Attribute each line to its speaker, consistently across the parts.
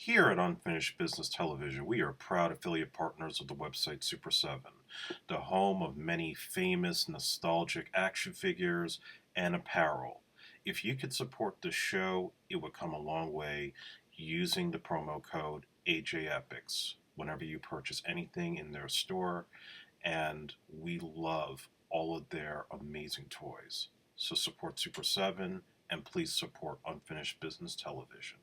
Speaker 1: Here at Unfinished Business Television, we are proud affiliate partners of the website Super 7, the home of many famous, nostalgic action figures and apparel. If you could support this show, it would come a long way using the promo code AJEpics whenever you purchase anything in their store, and we love all of their amazing toys. So support Super 7 and please support Unfinished Business Television.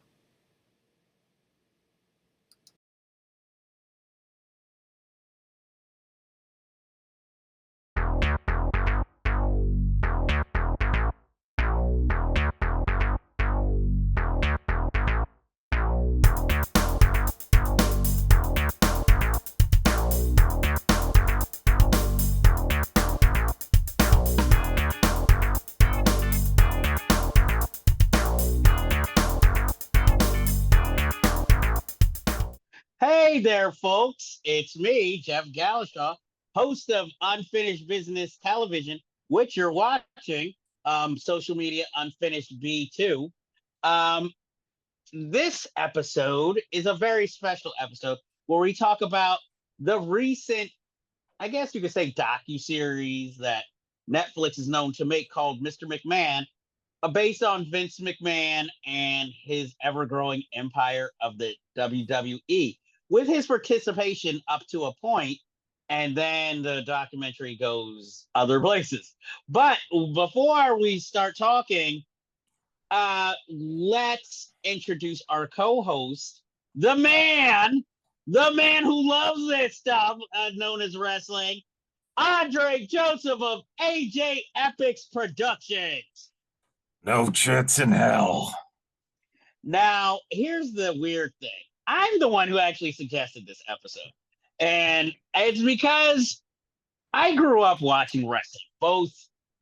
Speaker 2: Hey there, folks. It's me, Jeff Galashaw, host of Unfinished Business Television, which you're watching, social media Unfinished B2. Um, this episode is a very special episode where we talk about the recent, I guess you could say, docuseries that Netflix is known to make called Mr. McMahon, based on Vince McMahon and his ever growing empire of the WWE, with his participation up to a point, and then the documentary goes other places. But before we start talking, let's introduce our co-host, the man who loves this stuff, known as wrestling, Andre Joseph of AJ Epics Productions.
Speaker 1: No chance in hell.
Speaker 2: Now, here's the weird thing. I'm the one who actually suggested this episode. And it's because I grew up watching wrestling, both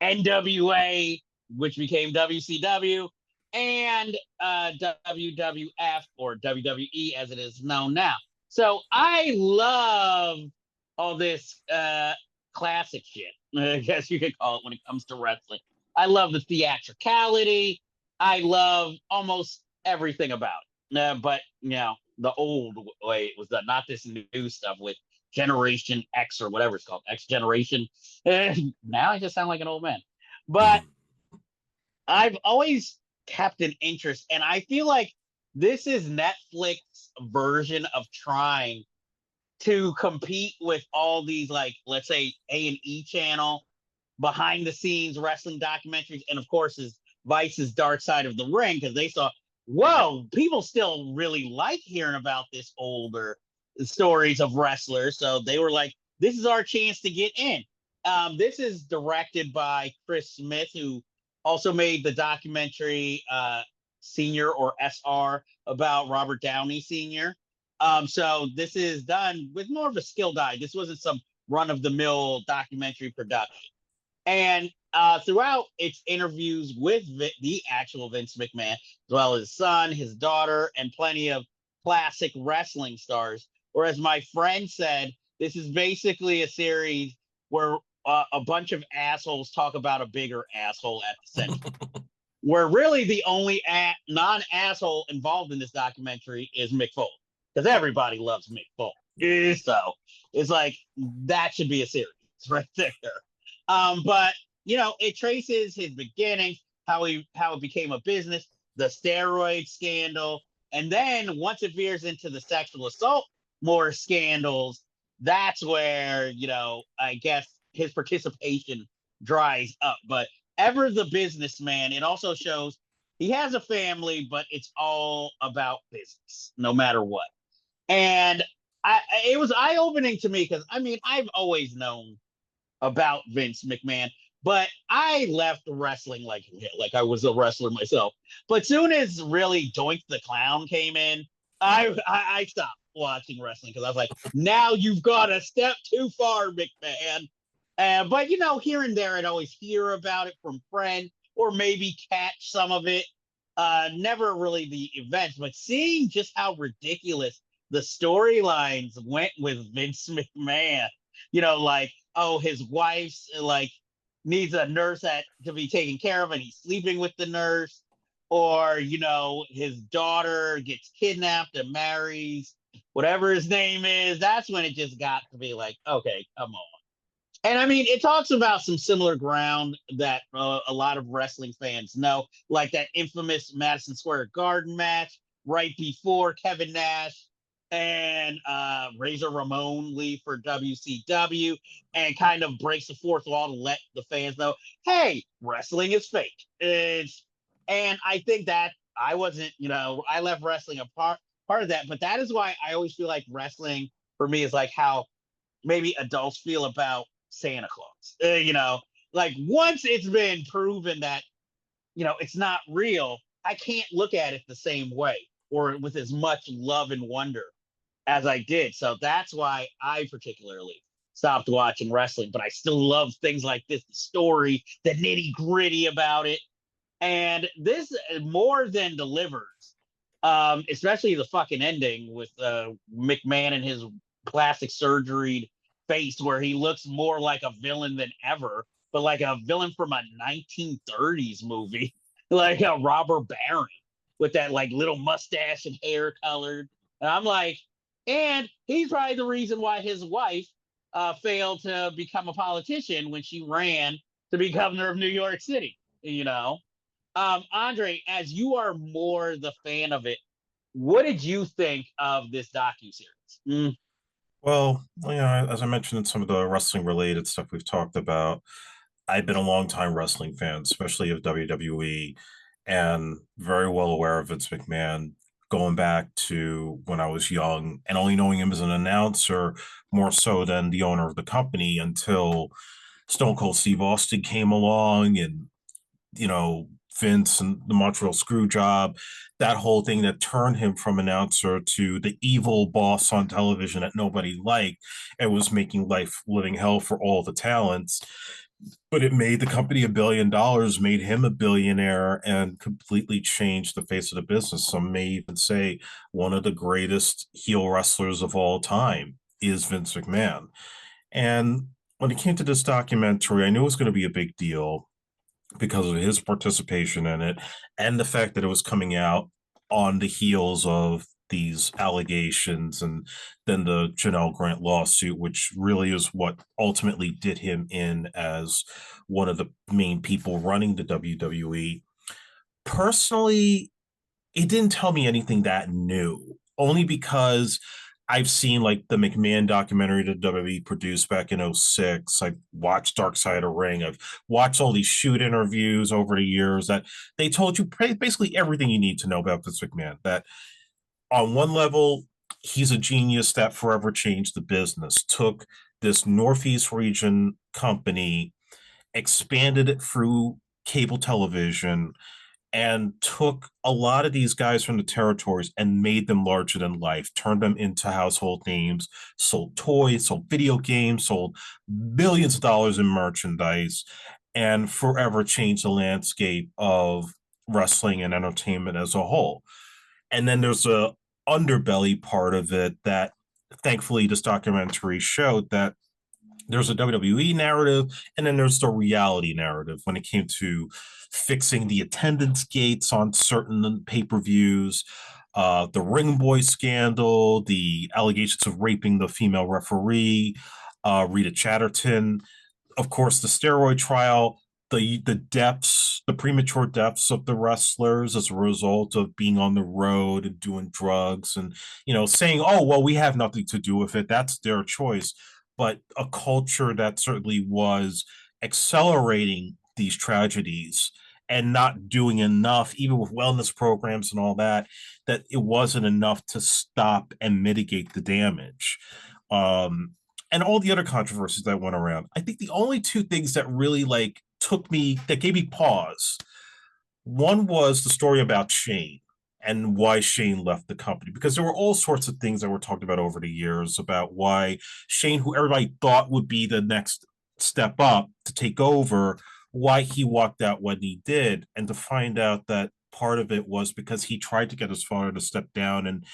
Speaker 2: NWA, which became WCW, and WWF, or WWE as it is known now. So I love all this classic shit, I guess you could call it, when it comes to wrestling. I love the theatricality. I love almost everything about it. But, the old way it was done, not this new stuff with Generation X or whatever it's called, X Generation. Now I just sound like an old man. But I've always kept an interest, and I feel like this is Netflix version of trying to compete with all these, like, let's say, A&E channel behind the scenes wrestling documentaries, and of course is Vice's Dark Side of the Ring, because they saw, whoa, people still really like hearing about this older stories of wrestlers. So they were like, this is our chance to get in. This is directed by Chris Smith, who also made the documentary Senior, or SR, about Robert Downey Sr. So this is done with more of a skilled eye. This wasn't some run-of-the-mill documentary production. And throughout its interviews with the actual Vince McMahon, as well as his son, his daughter, and plenty of classic wrestling stars. Or as my friend said, this is basically a series where a bunch of assholes talk about a bigger asshole at the center. Where really the only non-asshole involved in this documentary is Mick Foley, because everybody loves Mick Foley. So it's like, that should be a series right there. But it traces his beginning, how it became a business, the steroid scandal, and then once it veers into the sexual assault more scandals, that's where I guess his participation dries up. But ever the businessman, it also shows he has a family, but it's all about business, no matter what. And it was eye-opening to me, because I've always known about Vince McMahon, but I left wrestling like I was a wrestler myself. But soon as really Doink the Clown came in, I stopped watching wrestling, because I was like, now you've got a step too far, McMahon. But here and there, I'd always hear about it from friends, or maybe catch some of it. Never really the events, but seeing just how ridiculous the storylines went with Vince McMahon. Like, oh, his wife's like needs a nurse to be taken care of, and he's sleeping with the nurse. or his daughter gets kidnapped and marries whatever his name is, that's when it just got to be like, okay, come on. And I mean, it talks about some similar ground that a lot of wrestling fans know, like that infamous Madison Square Garden match right before Kevin Nash and Razor Ramon leave for WCW, and kind of breaks the fourth wall to let the fans know, hey, wrestling is fake. And I think that I wasn't, I left wrestling part of that, but that is why I always feel like wrestling for me is like how maybe adults feel about Santa Claus. Like once it's been proven that, it's not real, I can't look at it the same way or with as much love and wonder as I did. So that's why I particularly stopped watching wrestling, but I still love things like this, the story, the nitty gritty about it. And this more than delivers, especially the fucking ending with McMahon and his plastic surgery face, where he looks more like a villain than ever, but like a villain from a 1930s movie, like a robber baron with that like little mustache and hair colored. And I'm like, and he's probably the reason why his wife failed to become a politician when she ran to be governor of New York City. Andre, as you are more the fan of it, what did you think of this docu series?
Speaker 1: Well, as I mentioned in some of the wrestling related stuff we've talked about, I've been a long time wrestling fan, especially of WWE, and very well aware of Vince McMahon going back to when I was young and only knowing him as an announcer more so than the owner of the company until Stone Cold Steve Austin came along and, Vince and the Montreal screw job, that whole thing that turned him from announcer to the evil boss on television that nobody liked and was making life living hell for all the talents. But it made the company $1 billion, made him a billionaire, and completely changed the face of the business. Some may even say one of the greatest heel wrestlers of all time is Vince McMahon. And when it came to this documentary, I knew it was going to be a big deal because of his participation in it and the fact that it was coming out on the heels of these allegations and then the Janelle Grant lawsuit, which really is what ultimately did him in as one of the main people running the WWE. Personally, it didn't tell me anything that new, only because I've seen like the McMahon documentary that WWE produced back in '06. I've watched Dark Side of Ring. I've watched all these shoot interviews over the years that they told you basically everything you need to know about Vince McMahon. That on one level, he's a genius that forever changed the business, took this Northeast region company, expanded it through cable television, and took a lot of these guys from the territories and made them larger than life, turned them into household names, sold toys, sold video games, sold billions of dollars in merchandise, and forever changed the landscape of wrestling and entertainment as a whole. And then there's a underbelly part of it that thankfully this documentary showed that there's a WWE narrative and then there's the reality narrative when it came to fixing the attendance gates on certain pay-per-views, the ring boy scandal, the allegations of raping the female referee, Rita Chatterton, of course, the steroid trial, the deaths, the premature deaths of the wrestlers as a result of being on the road and doing drugs and saying, "Oh, well, we have nothing to do with it. That's their choice." But a culture that certainly was accelerating these tragedies and not doing enough, even with wellness programs and all that, that it wasn't enough to stop and mitigate the damage. And all the other controversies that went around. I think the only two things that really that gave me pause. One was the story about Shane and why Shane left the company, because there were all sorts of things that were talked about over the years about why Shane, who everybody thought would be the next step up to take over, why he walked out when he did, and to find out that part of it was because he tried to get his father to step down. And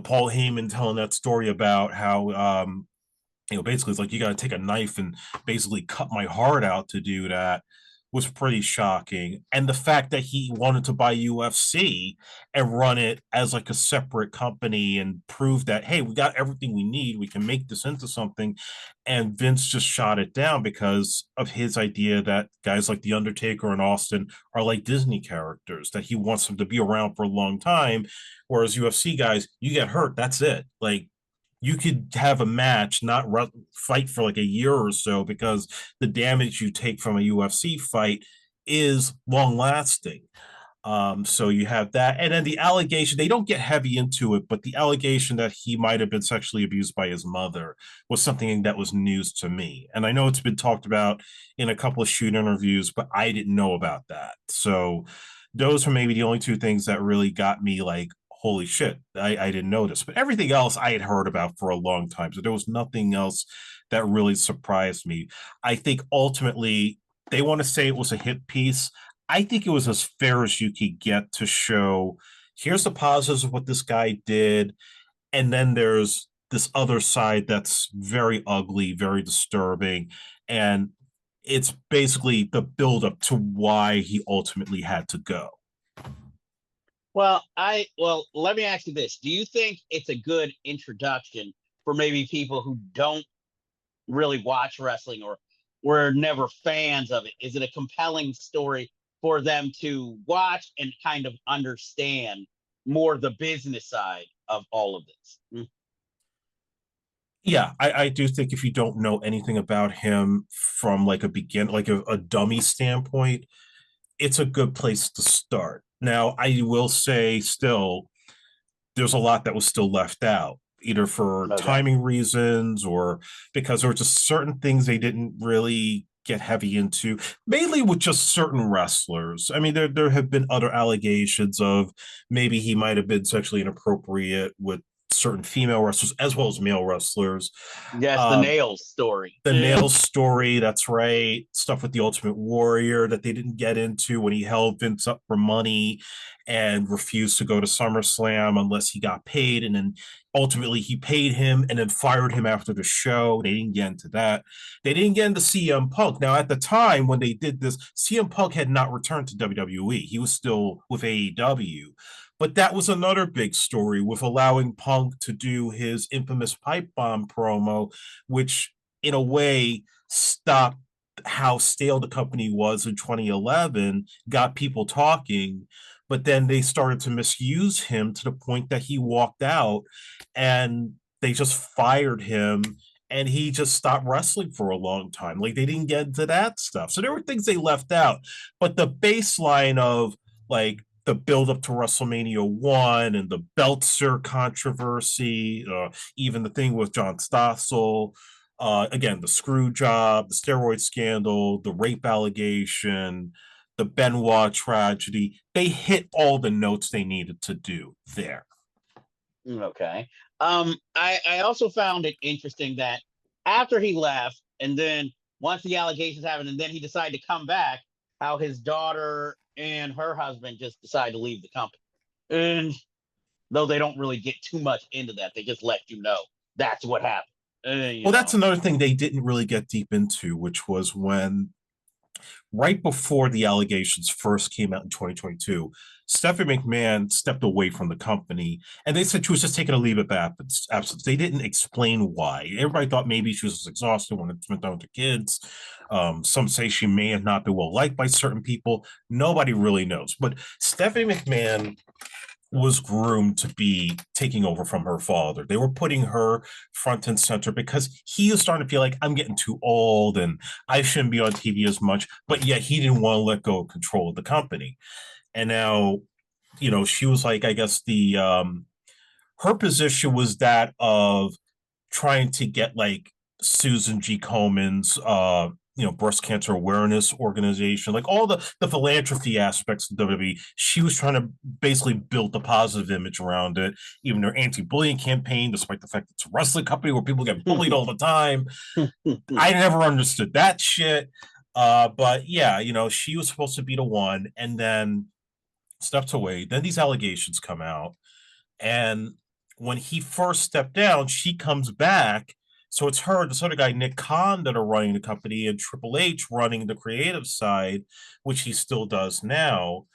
Speaker 1: Paul Heyman telling that story about how basically it's like you got to take a knife and basically cut my heart out to do that.
Speaker 3: was pretty shocking. And the fact that he wanted to buy UFC and run it as like a separate company and prove that, hey, we got everything we need, we can make this into something. And Vince just shot it down because of his idea that guys like The Undertaker and Austin are like Disney characters, that he wants them to be around for a long time. Whereas UFC guys, you get hurt, that's it. Like, you could have a match, not fight for like a year or so, because the damage you take from a UFC fight is long lasting. So you have that. And then the allegation, they don't get heavy into it, but the allegation that he might have been sexually abused by his mother was something that was news to me. And I know it's been talked about in a couple of shoot interviews, but I didn't know about that. So those were maybe the only two things that really got me like, holy shit, I didn't notice. But everything else I had heard about for a long time. So there was nothing else that really surprised me. I think ultimately they want to say it was a hit piece. I think it was as fair as you could get to show here's the positives of what this guy did. And then there's this other side that's very ugly, very disturbing. And it's basically the buildup to why he ultimately had to go.
Speaker 2: Well, let me ask you this. Do you think it's a good introduction for maybe people who don't really watch wrestling or were never fans of it? Is it a compelling story for them to watch and kind of understand more the business side of all of this?
Speaker 3: Yeah, I do think if you don't know anything about him from like a like a dummy standpoint, it's a good place to start. Now, I will say still, there's a lot that was still left out, either for
Speaker 2: Okay.
Speaker 3: timing reasons or because there were just certain things they didn't really get heavy into, mainly with just certain wrestlers. I mean, there have been other allegations of maybe he might have been sexually inappropriate with certain female wrestlers as well as male wrestlers.
Speaker 2: Yes, the
Speaker 3: Um,
Speaker 2: nails story.
Speaker 3: the Nails story, that's right. Stuff with the Ultimate Warrior that they didn't get into when he held Vince up for money and refused to go to SummerSlam unless he got paid. And then ultimately he paid him and then fired him after the show. They didn't get into that. They didn't get into CM Punk. Now, at the time when they did this, CM Punk had not returned to WWE. He was still with AEW. But that was another big story with allowing Punk to do his infamous pipe bomb promo, which in a way stopped how stale the company was in 2011, got people talking, but then they started to misuse him to the point that he walked out and they just fired him and he just stopped wrestling for a long time. Like they didn't get into that stuff. So there were things they left out, but the baseline of like the build up to WrestleMania 1 and the Beltzer controversy, even the thing with John Stossel, again, the screw job, the steroid scandal, the rape allegation, the Benoit tragedy. They hit all the notes they needed to do there.
Speaker 2: Okay. I also found it interesting that after he left, and then once the allegations happened, and then he decided to come back, how his daughter and her husband just decided to leave the company. And though they don't really get too much into that, they just let you know that's what happened. You
Speaker 3: Well, that's
Speaker 2: know.
Speaker 3: another thing they didn't really get deep into, which was when right before the allegations first came out in 2022, Stephanie McMahon stepped away from the company, and they said she was just taking a leave of absence. They didn't explain why. Everybody thought maybe she was just exhausted when it went down to kids. Some say she may have not been well liked by certain people. Nobody really knows. But Stephanie McMahon was groomed to be taking over from her father. They were putting her front and center because he was starting to feel like I'm getting too old and I shouldn't be on TV as much. But yet he didn't want to let go of control of the company. And now, she was like, I guess her position was that of trying to get like Susan G. Komen's breast cancer awareness organization, like all the philanthropy aspects of WWE. She was trying to basically build the positive image around it, even their anti-bullying campaign, despite the fact it's a wrestling company where people get bullied all the time. I never understood that shit. But yeah, she was supposed to be the one, and then stepped away. Then these allegations come out, and when he first stepped down, she comes back So it's her, this other guy, Nick Khan, that are running the company, and Triple H running the creative side, which he still does now.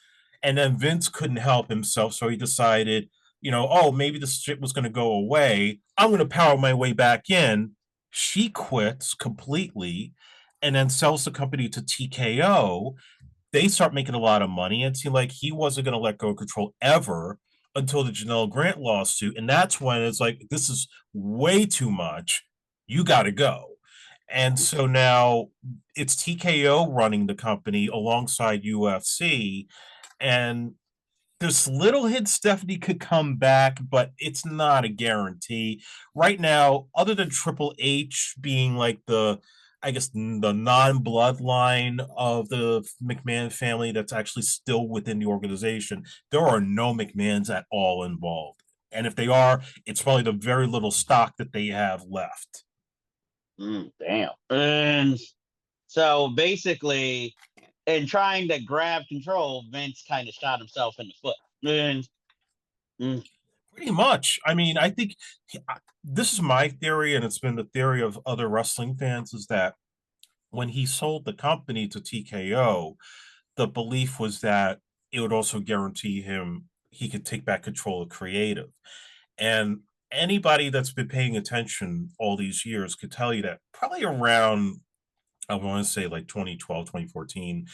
Speaker 3: And then Vince couldn't help himself, so he decided, oh, maybe this shit was going to go away. I'm going to power my way back in. She quits completely and then sells the company to TKO. They start making a lot of money. And it seemed like he wasn't going to let go of control ever until the Janelle Grant lawsuit. And that's when it's like, this is way too much. You got to go. And so now it's TKO running the company alongside UFC. And there's little hint Stephanie could come back, but it's not a guarantee. Right now, other than Triple H being like I guess, the non-bloodline of the McMahon family that's actually still within the organization, there are no McMahons at all involved. And if they are, it's probably the very little stock that they have left.
Speaker 2: Damn. And so basically, in trying to grab control, Vince kind of shot himself in the foot. And
Speaker 3: Pretty much. I mean, I think this is my theory, and it's been the theory of other wrestling fans, is that when he sold the company to TKO, the belief was that it would also guarantee him he could take back control of creative. And anybody that's been paying attention all these years could tell you that probably around, I want to say like 2012, 2014,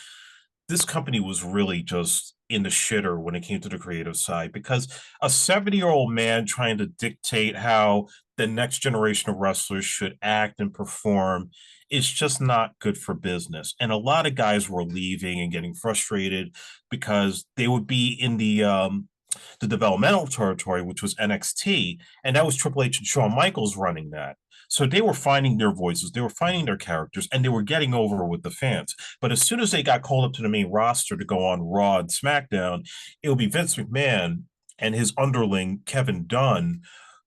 Speaker 3: this company was really just in the shitter when it came to the creative side, because a 70-year-old man trying to dictate how the next generation of wrestlers should act and perform is just not good for business. And a lot of guys were leaving and getting frustrated because they would be in the developmental territory, which was NXT, and that was Triple H and Shawn Michaels running that. So they were finding their voices, they were finding their characters, and they were getting over with the fans. But as soon as they got called up to the main roster to go on Raw and SmackDown, it would be Vince McMahon and his underling, Kevin Dunn,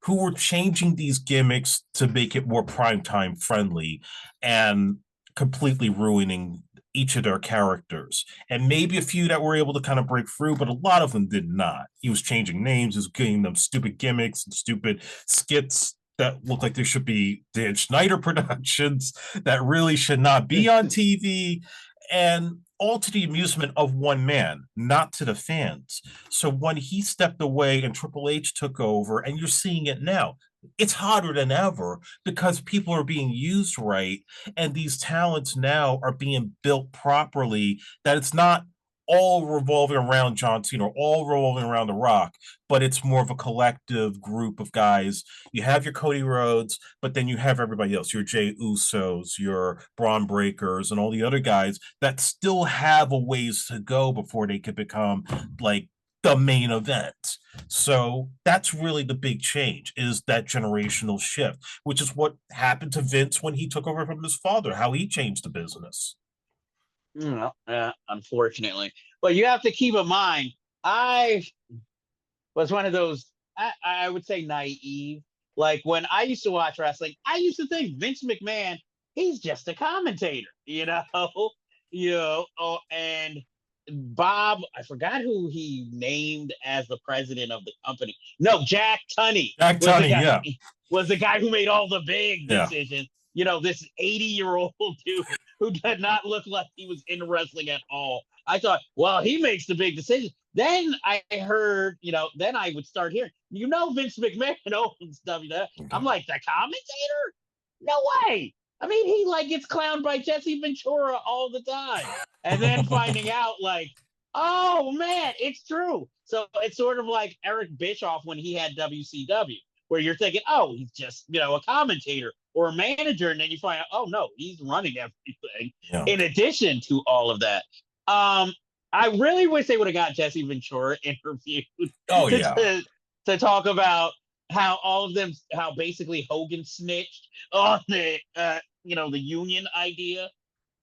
Speaker 3: who were changing these gimmicks to make it more primetime friendly and completely ruining each of their characters. And maybe a few that were able to kind of break through, but a lot of them did not. He was changing names, he was giving them stupid gimmicks and stupid skits that look like they should be Dan Schneider productions that really should not be on TV, and all to the amusement of one man, not to the fans. So when he stepped away and Triple H took over, and you're seeing it now, it's hotter than ever because people are being used right, and these talents now are being built properly, that it's not all revolving around John Cena or all revolving around The Rock, but it's more of a collective group of guys. You have your Cody Rhodes, but then you have everybody else, your Jey Usos, your Braun Breakers, and all the other guys that still have a ways to go before they could become like the main event. So that's really the big change, is that generational shift, which is what happened to Vince when he took over from his father, how he changed the business.
Speaker 2: Unfortunately, but you have to keep in mind, I was one of those, I would say, naive. Like when I used to watch wrestling, I used to think Vince McMahon, he's just a commentator, and Bob, I forgot who he named as the president of the company. No, Jack Tunney.
Speaker 3: Jack Tunney, yeah.
Speaker 2: Was the guy who made all the big
Speaker 3: Yeah.
Speaker 2: decisions. This 80-year-old dude who did not look like he was in wrestling at all. I thought, well, he makes the big decisions. Then I heard, then I would start hearing, Vince McMahon owns WWE. I'm like, the commentator? No way. I mean, he gets clowned by Jesse Ventura all the time. And then finding out oh man, it's true. So it's sort of like Eric Bischoff when he had WCW, where you're thinking, oh, he's just, a commentator or a manager. And then you find out, oh no, he's running everything in addition to all of that. I really wish they would have got Jesse Ventura interviewed to talk about how basically Hogan snitched on the union idea.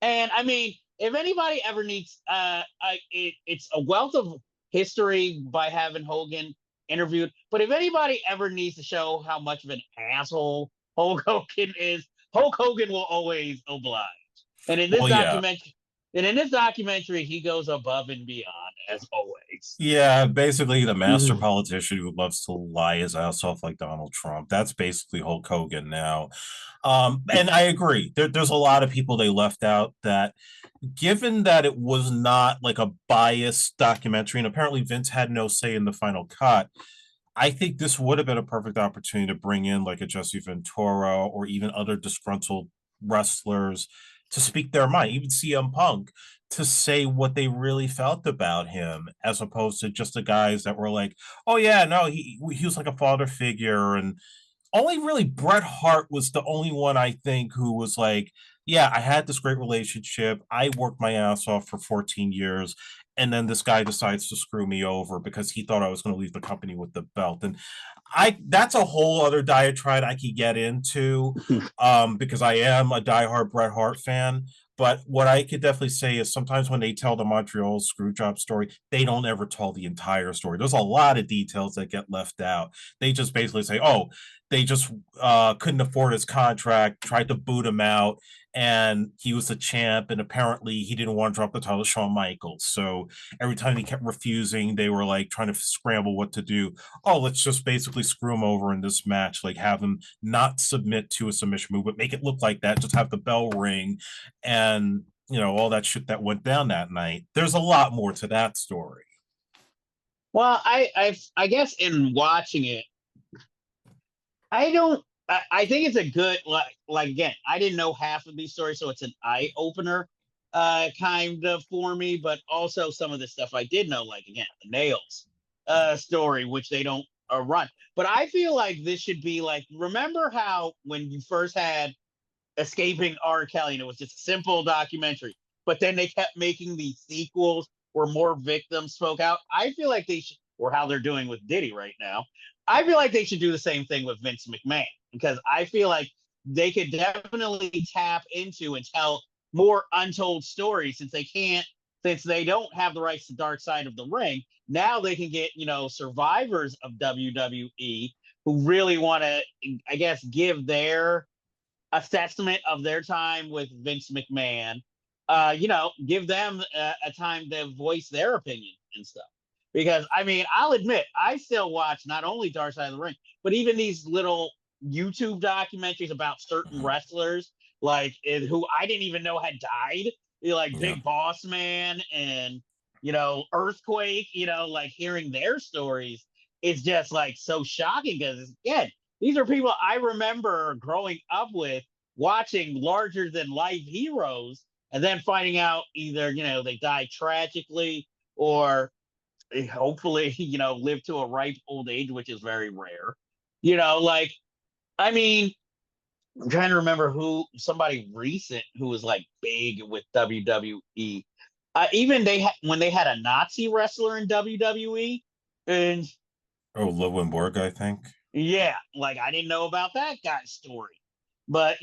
Speaker 2: And I mean, if anybody ever needs, it's a wealth of history by having Hogan interviewed. But if anybody ever needs to show how much of an asshole Hulk Hogan is, Hulk Hogan will always oblige. And in this documentary, he goes above and beyond. as always.
Speaker 3: Yeah, basically the master
Speaker 2: Mhm.
Speaker 3: politician who loves to lie his ass off like Donald Trump. That's basically Hulk Hogan now. And I agree. There's a lot of people they left out that, given that it was not like a biased documentary, and apparently Vince had no say in the final cut, I think this would have been a perfect opportunity to bring in like a Jesse Ventura or even other disgruntled wrestlers to speak their mind, even CM Punk, to say what they really felt about him, as opposed to just the guys that were like, "Oh yeah, no, he was like a father figure," and only really Bret Hart was the only one I think who was like, yeah, I had this great relationship. I worked my ass off for 14 years. And then this guy decides to screw me over because he thought I was going to leave the company with the belt. And that's a whole other diatribe I could get into, because I am a diehard Bret Hart fan. But what I could definitely say is sometimes when they tell the Montreal screw job story, they don't ever tell the entire story. There's a lot of details that get left out. They just basically say, oh, they just couldn't afford his contract, tried to boot him out, and he was the champ. And apparently, he didn't want to drop the title to Shawn Michaels. So every time he kept refusing, they were like trying to scramble what to do. Oh, let's just basically screw him over in this match, like have him not submit to a submission move, but make it look like that. Just have the bell ring, and all that shit that went down that night. There's a lot more to that story.
Speaker 2: Well, I guess in watching it, I don't. I think it's a good like again. I didn't know half of these stories, so it's an eye opener, kind of for me. But also some of the stuff I did know, like again, the nails, story, which they don't run. But I feel like this should be like. Remember how when you first had Escaping R. Kelly, and it was just a simple documentary, but then they kept making these sequels where more victims spoke out. I feel like they should, or how they're doing with Diddy right now. I feel like they should do the same thing with Vince McMahon because I feel like they could definitely tap into and tell more untold stories since they don't have the rights to Dark Side of the Ring. Now they can get, survivors of WWE who really want to, I guess, give their assessment of their time with Vince McMahon, give them a time to voice their opinion and stuff. Because I mean, I'll admit, I still watch not only Dark Side of the Ring, but even these little YouTube documentaries about certain wrestlers, like who I didn't even know had died, like
Speaker 3: Yeah.
Speaker 2: Big Boss Man and Earthquake. Like hearing their stories is just like so shocking because again, these are people I remember growing up with, watching larger than life heroes, and then finding out either they die tragically or hopefully live to a ripe old age, which is very rare. Like I mean, I'm trying to remember who somebody recent who was like big with WWE. Even when they had a Nazi wrestler in WWE, and
Speaker 3: Oh, Lowenborg, I think.
Speaker 2: yeah, like I didn't know about that guy's story. But,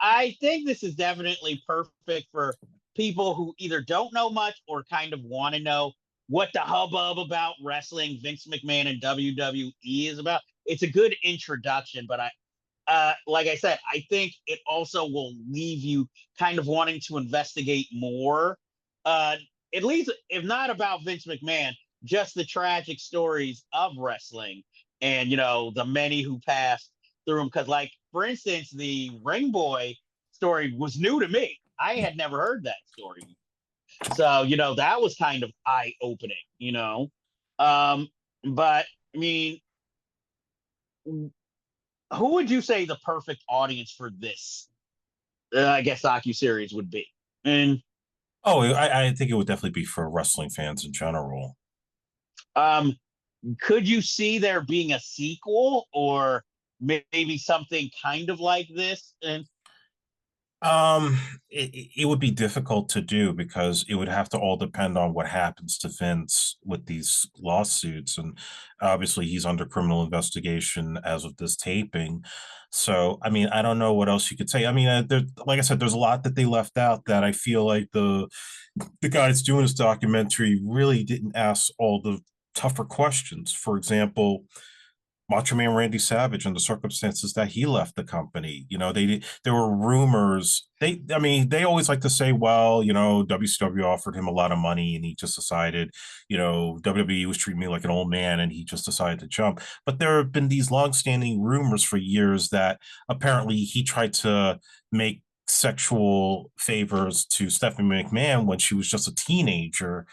Speaker 2: I think this is definitely perfect for people who either don't know much or kind of want to know what the hubbub about wrestling, Vince McMahon and WWE is about. It's a good introduction, but like I said, I think it also will leave you kind of wanting to investigate more. Uh, at least, if not about Vince McMahon, just the tragic stories of wrestling and the many who passed through him. Because, like for instance, the Ring Boy story was new to me. I had never heard that story, so that was kind of eye opening. Um, but I mean, who would you say the perfect audience for this? I guess docu series would be. And
Speaker 3: Oh, I think it would definitely be for wrestling fans in general.
Speaker 2: um, could you see there being a sequel or maybe something kind of like this? And
Speaker 3: Um, it would be difficult to do because it would have to all depend on what happens to Vince with these lawsuits, and obviously he's under criminal investigation as of this taping. So, I mean, I don't know what else you could say. I mean, like I said, there's a lot that they left out that I feel like the guys doing this documentary really didn't ask all the tougher questions. For example, Macho Man Randy Savage and the circumstances that he left the company. There were rumors. I mean, they always like to say, well, WCW offered him a lot of money and he just decided, WWE was treating me like an old man and he just decided to jump. But there have been these longstanding rumors for years that apparently he tried to make sexual favors to Stephanie McMahon when she was just a teenager,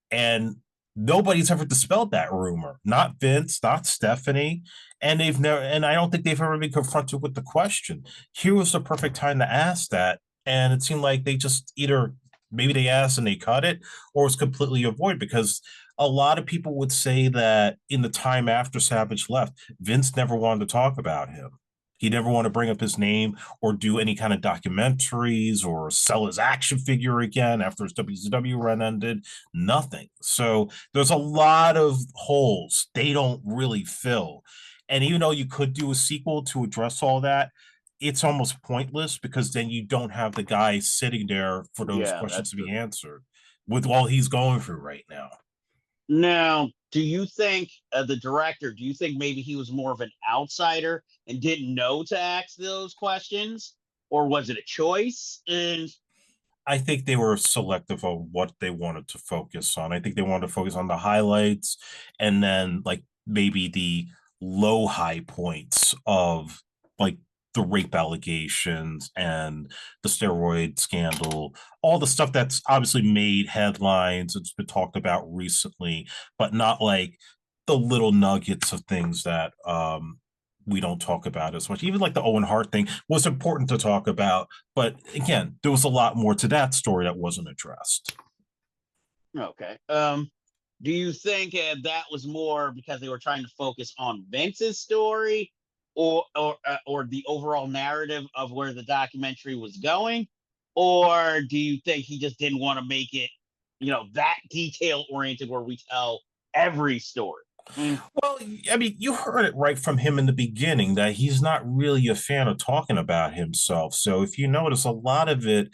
Speaker 3: and nobody's ever dispelled that rumor. Not Vince, not Stephanie. And they've never, and I don't think they've ever been confronted with the question. Here was the perfect time to ask that. And it seemed like they just either maybe they asked and they cut it, or was completely avoided, because a lot of people would say that in the time after Savage left, Vince never wanted to talk about him. He never wanted to bring up his name or do any kind of documentaries or sell his action figure again after his WCW run ended. Nothing. So there's a lot of holes they don't really fill. And even though you could do a sequel to address all that, it's almost pointless, because then you don't have the guy sitting there for those
Speaker 2: Yeah,
Speaker 3: questions
Speaker 2: that's
Speaker 3: to be
Speaker 2: true.
Speaker 3: answered with all he's going through right now.
Speaker 2: Now, do you think the director, do you think maybe he was more of an outsider and didn't know to ask those questions? Or was it a choice? And
Speaker 3: I think they were selective of what they wanted to focus on. I think they wanted to focus on the highlights, and then like maybe the low high points of like the rape allegations and the steroid scandal, all the stuff that's obviously made headlines. It's been talked about recently, but not like the little nuggets of things that we don't talk about as much. Even like the Owen Hart thing was important to talk about, but again, there was a lot more to that story that wasn't addressed.
Speaker 2: okay. Do you think that was more because they were trying to focus on Vince's story, or the overall narrative of where the documentary was going, or do you think he just didn't want to make it, that detail oriented where we tell every story? Mm.
Speaker 3: Well, I mean, you heard it right from him in the beginning that he's not really a fan of talking about himself. So if you notice, a lot of it,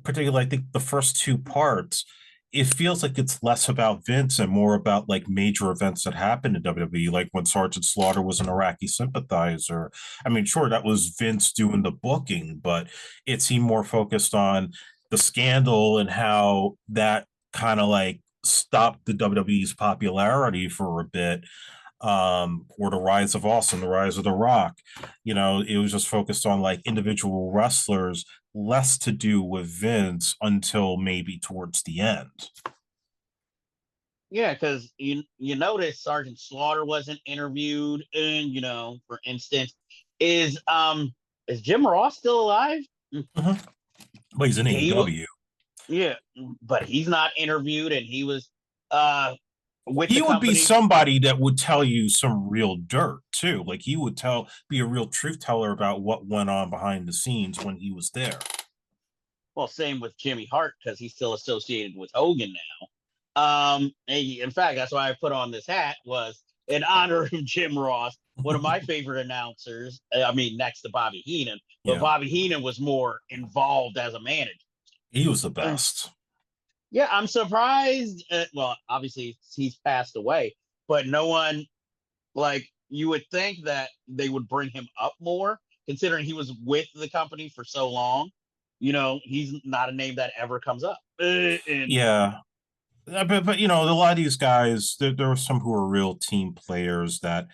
Speaker 3: particularly I think the first two parts, it feels like it's less about Vince and more about like major events that happened in WWE, like when Sergeant Slaughter was an Iraqi sympathizer. I mean, sure, that was Vince doing the booking, but it seemed more focused on the scandal and how that kind of like stopped the WWE's popularity for a bit, or the rise of Austin, the rise of The Rock. It was just focused on like individual wrestlers, less to do with Vince until maybe towards the end.
Speaker 2: Yeah, because you notice Sergeant Slaughter wasn't interviewed, and for instance, is is Jim Ross still alive? Mm.
Speaker 3: Mhm. But he's in
Speaker 2: He was,
Speaker 3: AEW.
Speaker 2: yeah, but he's not interviewed, and he was uh with
Speaker 3: He
Speaker 2: the
Speaker 3: would be
Speaker 2: company.
Speaker 3: somebody that would tell you some real dirt too. Like he would be a real truth teller about what went on behind the scenes when he was there.
Speaker 2: Well, same with Jimmy Hart because he's still associated with Hogan now. In fact, that's why I put on this hat, was in honor of Jim Ross, one of my favorite announcers. I mean, next to Bobby Heenan, but
Speaker 3: Yeah,
Speaker 2: Bobby Heenan was more involved as a manager.
Speaker 3: he was the
Speaker 2: Uh,
Speaker 3: best.
Speaker 2: yeah, I'm surprised. Well, obviously he's passed away, but no one, like, you would think that they would bring him up more, considering he was with the company for so long. He's not a name that ever comes up. And
Speaker 3: Yeah, but a lot of these guys, there were some who were real team players that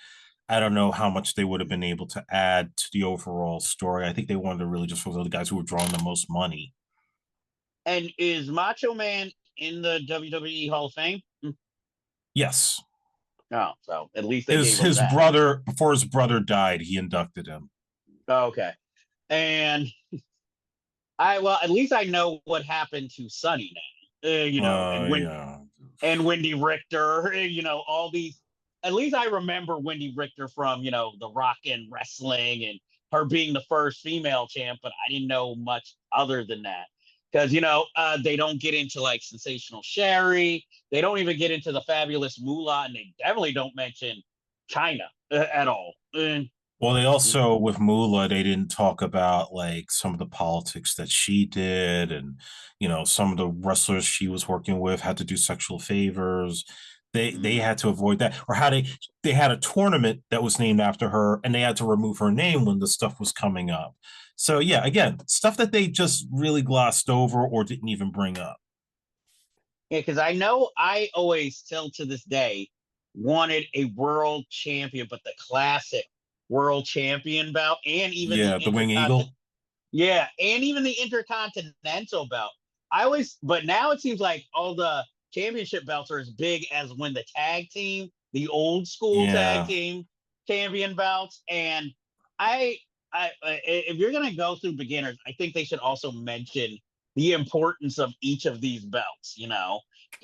Speaker 3: I don't know how much they would have been able to add to the overall story. I think they wanted to really just focus on the guys who were drawing the most money.
Speaker 2: and is Macho Man in the WWE Hall of Fame?
Speaker 3: Yes,
Speaker 2: Oh, so at least they
Speaker 3: his
Speaker 2: gave him
Speaker 3: his
Speaker 2: that.
Speaker 3: brother, before his brother died, he inducted him.
Speaker 2: Okay. And well, at least I know what happened to Sonny now.
Speaker 3: Yeah.
Speaker 2: And Wendy Richter, all these. At least I remember Wendy Richter from, the Rock and wrestling, and her being the first female champ, but I didn't know much other than that. Because, they don't get into like Sensational Sherry. They don't even get into the Fabulous Moolah, and they definitely don't mention China at all.
Speaker 3: Well, they also, with Moolah, they didn't talk about like some of the politics that she did, and some of the wrestlers she was working with had to do sexual favors. They had to avoid that, or how they had a tournament that was named after her, and they had to remove her name when the stuff was coming up. So yeah, again, stuff that they just really glossed over or didn't even bring up.
Speaker 2: Yeah, because I know I always still to this day wanted a world champion, but the classic world champion belt, and even the
Speaker 3: Yeah, the Wing
Speaker 2: intercontinental.
Speaker 3: Eagle.
Speaker 2: Yeah, and even the intercontinental belt. I always, but now it seems like all the championship belts are as big as when the tag team, the old school tag
Speaker 3: Yeah.
Speaker 2: team champion belts. And I, if you're gonna go through beginners, I think they should also mention the importance of each of these belts.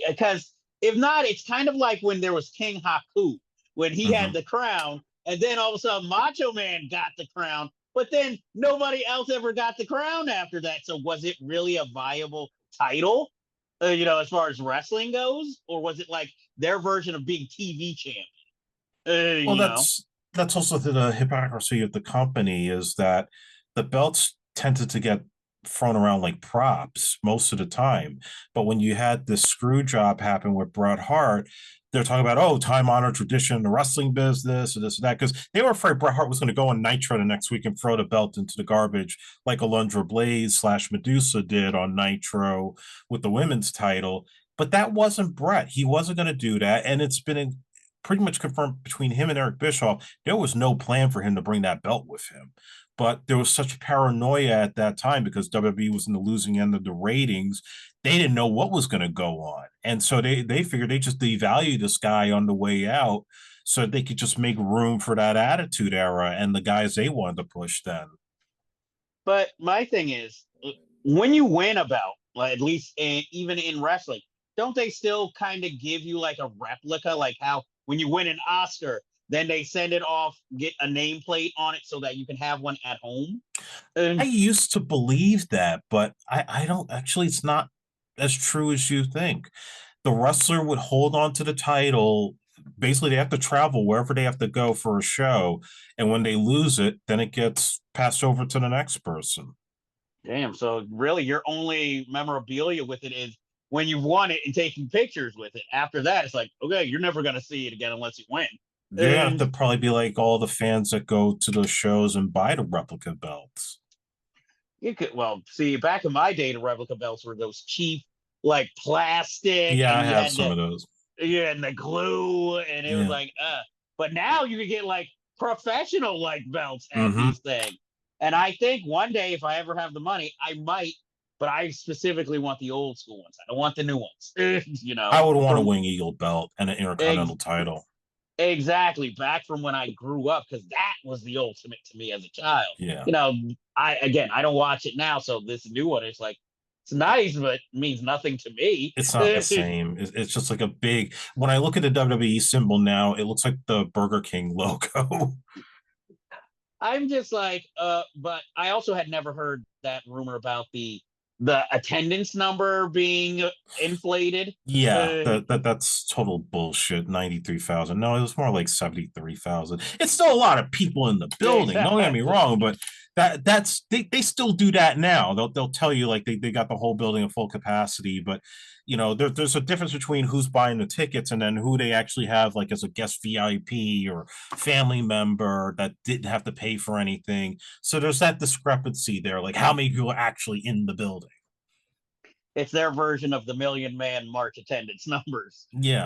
Speaker 2: Because if not, it's kind of like when there was King Haku when he had
Speaker 3: Mm-hmm.
Speaker 2: the crown, and then all of a sudden Macho Man got the crown, but then nobody else ever got the crown after that. So was it really a viable title, as far as wrestling goes, or was it like their version of being TV champion?
Speaker 3: Well,
Speaker 2: You know,
Speaker 3: that's also the hypocrisy of the company is that the belts tended to get thrown around like props most of the time. But when you had this screw job happen with Bret Hart, they're talking about, oh, time honored tradition in the wrestling business or this and that, because they were afraid Bret Hart was going to go on Nitro the next week and throw the belt into the garbage like Alundra Blaze / Medusa did on Nitro with the women's title. But that wasn't Bret. He wasn't going to do that. And it's been pretty much confirmed between him and Eric Bischoff, there was no plan for him to bring that belt with him. But there was such paranoia at that time because WWE was in the losing end of the ratings. They didn't know what was going to go on. And so they figured they just devalue this guy on the way out so they could just make room for that attitude era and the guys they wanted to push then.
Speaker 2: but my thing is, when you win a belt, like at least even in wrestling, don't they still kind of give you like a replica, like how when you win an Oscar, then they send it off, get a nameplate on it so that you can have one at home?
Speaker 3: I
Speaker 2: And
Speaker 3: used to believe that, but I don't actually, it's not as true as you think. The wrestler would hold on to the title. Basically, they have to travel wherever they have to go for a show. And when they lose it, then it gets passed over to the next person.
Speaker 2: damn, so really your only memorabilia with it is when you've won it and taking pictures with it. After that, it's like, okay, you're never gonna see it again unless you win.
Speaker 3: You're gonna have
Speaker 2: And
Speaker 3: to probably be like all the fans that go to those shows and buy the replica belts.
Speaker 2: you could, well, see, back in my day, the replica belts were those cheap, like plastic,
Speaker 3: Yeah,
Speaker 2: and
Speaker 3: I
Speaker 2: you
Speaker 3: have
Speaker 2: had
Speaker 3: some
Speaker 2: the
Speaker 3: of those.
Speaker 2: yeah, and the glue, and it was
Speaker 3: Yeah.
Speaker 2: like. But now you can get like professional like belts at
Speaker 3: Mm-hmm.
Speaker 2: these things, and I think one day if I ever have the money, I might. But I specifically want the old school ones. I don't want the new ones.
Speaker 3: I would want a
Speaker 2: From
Speaker 3: Wing Eagle belt and an
Speaker 2: ex-
Speaker 3: Intercontinental title.
Speaker 2: exactly back from when I grew up, because that was the ultimate to me as a child.
Speaker 3: Yeah.
Speaker 2: You know, I don't watch it now, so this new one is like it's nice, but means nothing to me.
Speaker 3: It's not the same. It's just like a big. When I look at the WWE symbol now, it looks like the Burger King logo.
Speaker 2: I'm just like, but I also had never heard that rumor about the attendance number being inflated.
Speaker 3: Yeah,
Speaker 2: Uh,
Speaker 3: that's total bullshit. 93,000. No, it was more like 73,000. It's still a lot of people in the building. Don't get me
Speaker 2: exactly.
Speaker 3: wrong, but that's they still do that now. They'll tell you like they got the whole building at full capacity, but there's a difference between who's buying the tickets and then who they actually have like as a guest VIP or family member that didn't have to pay for anything. So there's that discrepancy there, like how many people are actually in the building.
Speaker 2: It's their version of the Million Man March attendance numbers.
Speaker 3: Yeah.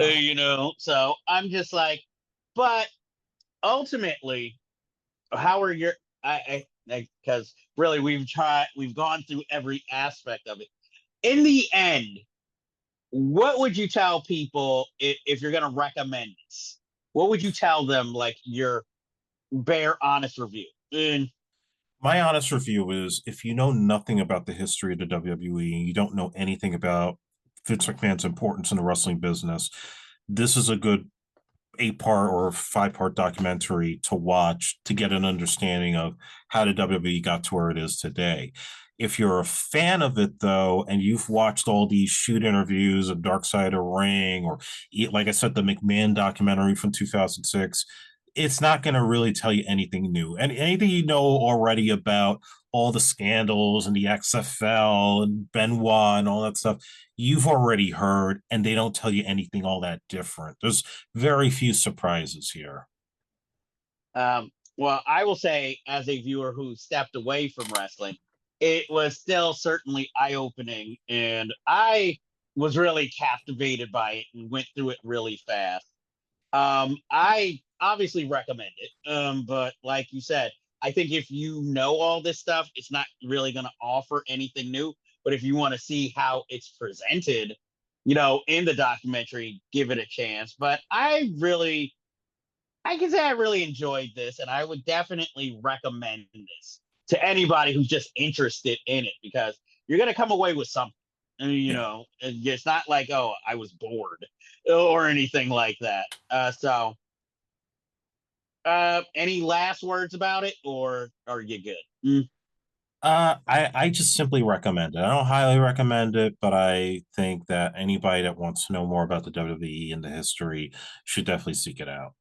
Speaker 2: So I'm just like, but ultimately, how are your I because really we've gone through every aspect of it. In the end, what would you tell people if you're going to recommend this? What would you tell them, like your bare, honest review? And
Speaker 3: My honest review is if you know nothing about the history of the WWE and you don't know anything about Vince McMahon's importance in the wrestling business, this is a good 8-part or 5-part documentary to watch to get an understanding of how the WWE got to where it is today. If you're a fan of it, though, and you've watched all these shoot interviews of Dark Side of the Ring, or like I said, the McMahon documentary from 2006, it's not going to really tell you anything new. And anything you know already about all the scandals and the XFL and Benoit and all that stuff, you've already heard, and they don't tell you anything all that different. There's very few surprises here.
Speaker 2: Well, I will say, as a viewer who stepped away from wrestling, it was still certainly eye-opening, and I was really captivated by it and went through it really fast. I obviously recommend it, but like you said, I think if you know all this stuff, it's not really going to offer anything new. But if you want to see how it's presented, in the documentary, give it a chance. But I can say I really enjoyed this, and I would definitely recommend this to anybody who's just interested in it, because you're going to come away with something. It's not like, oh, I was bored or anything like that. Any last words about it, or are you good?
Speaker 3: I just simply recommend it. I don't highly recommend it, but I think that anybody that wants to know more about the WWE and the history should definitely seek it out.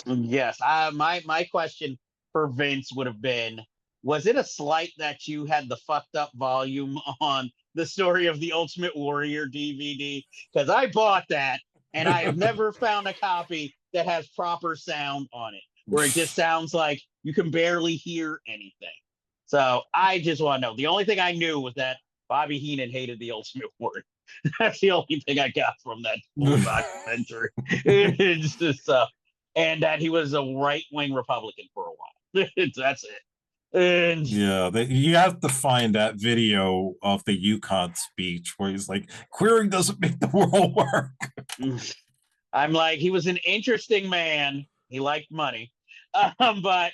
Speaker 2: Yes. My question for Vince would have been, was it a slight that you had the fucked up volume on the Story of the Ultimate Warrior DVD? Because I bought that, and I have never found a copy that has proper sound on it, where it just sounds like you can barely hear anything. So I just want to know. The only thing I knew was that Bobby Heenan hated the Ultimate Warrior. That's the only thing I got from that documentary. It's just, and that he was a right-wing Republican for a while. That's it. And
Speaker 3: yeah, you have to find that video of the Yukon speech where he's like, queering doesn't make the world work.
Speaker 2: I'm like, he was an interesting man. He liked money. But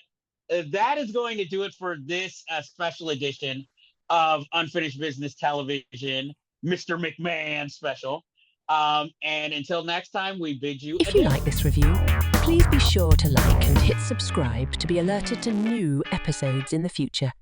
Speaker 2: that is going to do it for this special edition of Unfinished Business Television, Mr. McMahon special. And until next time, we bid you
Speaker 4: adieu. If you like this review, please be sure to like and hit subscribe to be alerted to new episodes in the future.